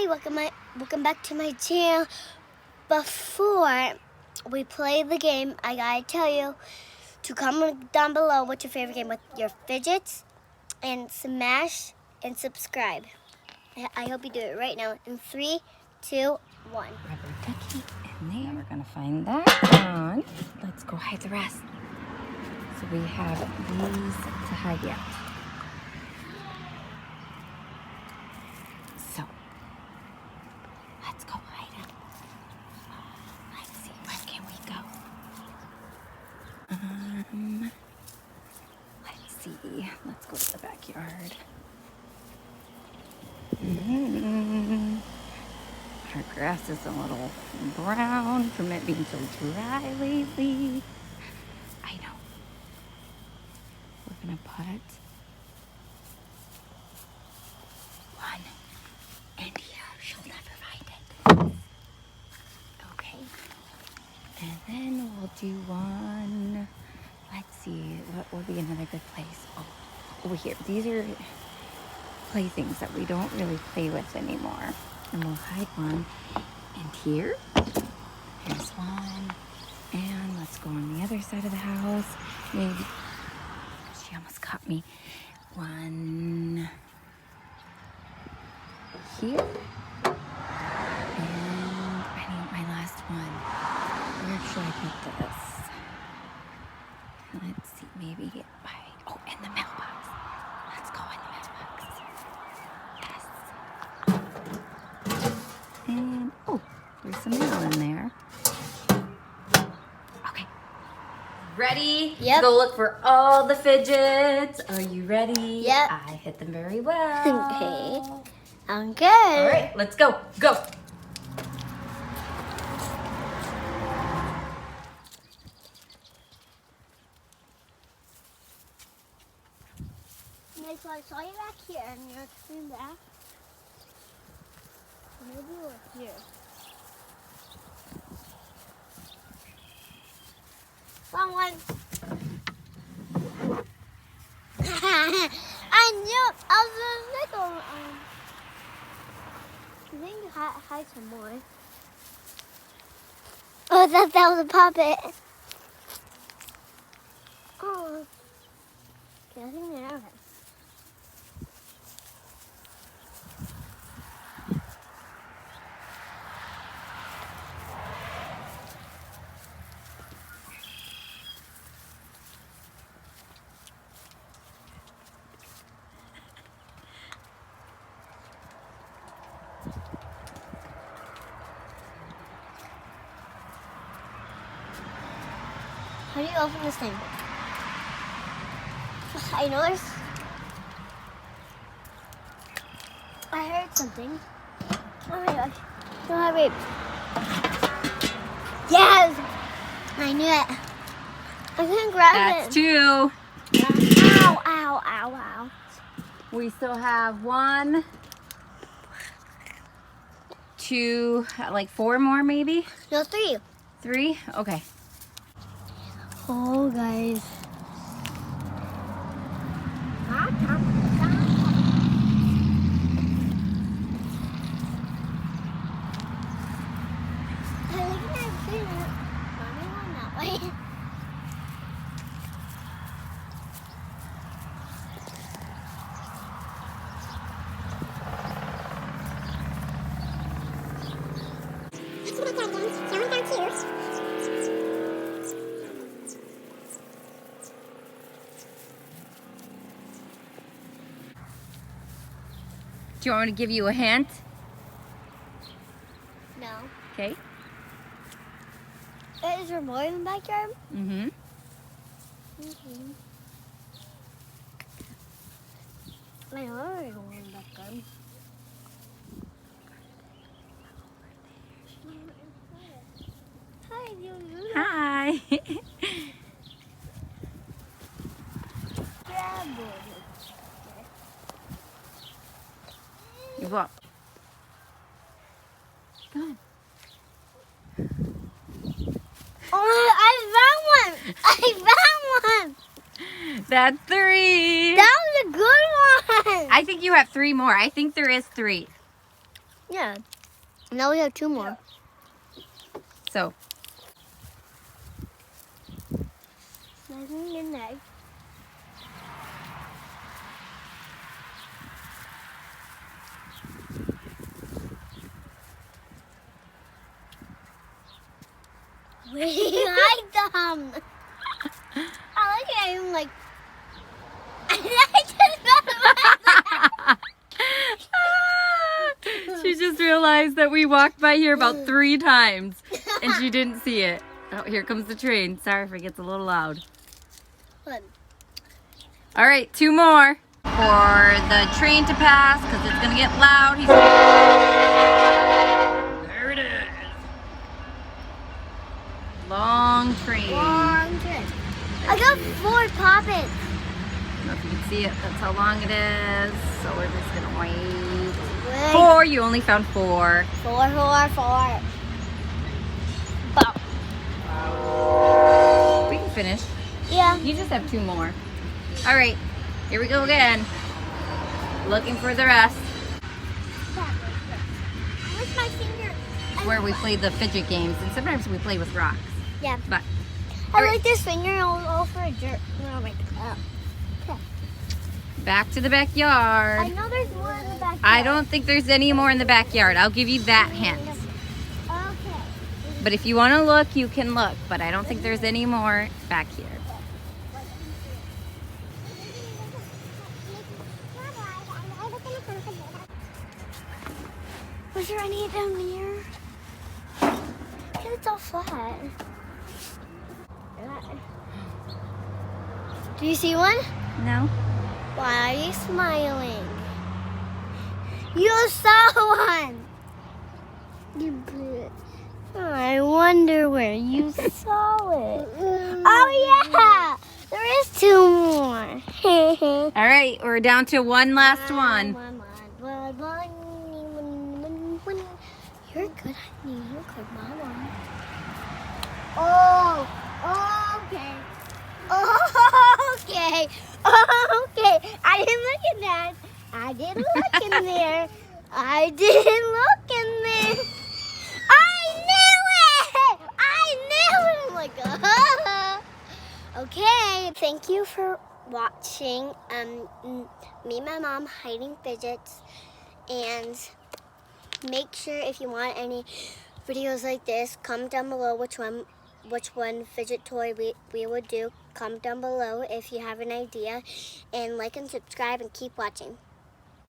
Hi, welcome back to my channel. Before we play the game, I gotta tell you to comment down below what's your favorite game with your fidgets, and smash and subscribe. I hope you do it right now in 3, 2, 1. Rubber ducky in there. We're gonna find that one. Let's go hide the rest. So we have these to hide yet. So let's go hide them. Let's see, where can we go? Let's see. Let's go to the backyard. Our grass is a little brown from it being so dry lately. I know. We're gonna put one in here. She'll never find it. Okay. And then we'll do one. Let's see, what will be another good place? Oh, over here. These are playthings that we don't really play with anymore. And we'll hide one in here. There's one. And let's go on the other side of the house. Maybe. She almost caught me. One here. And I need my last one. Where should I put this? Let's see, maybe oh, in the mailbox. Let's go in the mailbox. Yes. And, oh, there's some mail in there. Okay. Ready? Yep. To go look for all the fidgets. Are you ready? Yep. I hit them very well. Okay. I'm good. All right, let's go. Go. So I saw you back here and you're coming back. Maybe we're here. Wrong one. I knew I was gonna I think hide some more. Oh, that was a puppet. Oh. Okay, I think they're out. How do you open this thing? I know I heard something. Oh my gosh. Don't hurry. Yes! I knew it. I couldn't grab it. That's 2. Ow, ow, ow, ow. We still have 1, 2, like 4 more maybe? No, 3. 3? Okay. Oh, guys. Do you want me to give you a hint? No. Okay. Is there more in the backyard? Mm-hmm. I know there's more in the backyard. Hi, Hi. You what? Go on. Oh, I found one! I found one! That's 3. That was a good one! I think you have 3 more. I think there is 3. Yeah. Now we have 2 more. So, Nothing in there. We like them. I like it. I'm like. she just realized that we walked by here about 3 times and she didn't see it. Oh, here comes the train. Sorry if it gets a little loud. Fun. All right, 2 more for the train to pass because it's gonna get loud. There it is. Long train. Long train. I got 4 poppets. I don't know if you can see it. That's how long it is. So we're just gonna wait. 4. You only found 4. 4. Bop. We can finish. Yeah. You just have 2 more. All right, here we go again. Looking for the rest. Where's my finger? Where we play the fidget games, and sometimes we play with rocks. Yeah. But I like this finger all for a jerk. Oh my God. Okay. back to the I backyard. know there's more in the backyard. I don't think there's any more in the backyard. I'll give you that hint. Okay. But if you want to look, you can look. But I don't think there's any more back here. Was there any down here? It's all flat. Do you see one? No? Why are you smiling? You saw one! You did. I wonder where you saw it. Oh yeah! There is 2 more. All right, we're down to one last one. You're good, honey. You're good, Mama. Oh, okay. Okay. Okay. I didn't look at that. I didn't look in there. I didn't look in there. I knew it! I knew it! I'm like, Okay. Thank you for watching me and my mom hiding fidgets. And make sure if you want any videos like this, comment down below which one fidget toy we would do. Comment down below if you have an idea, and like and subscribe and keep watching.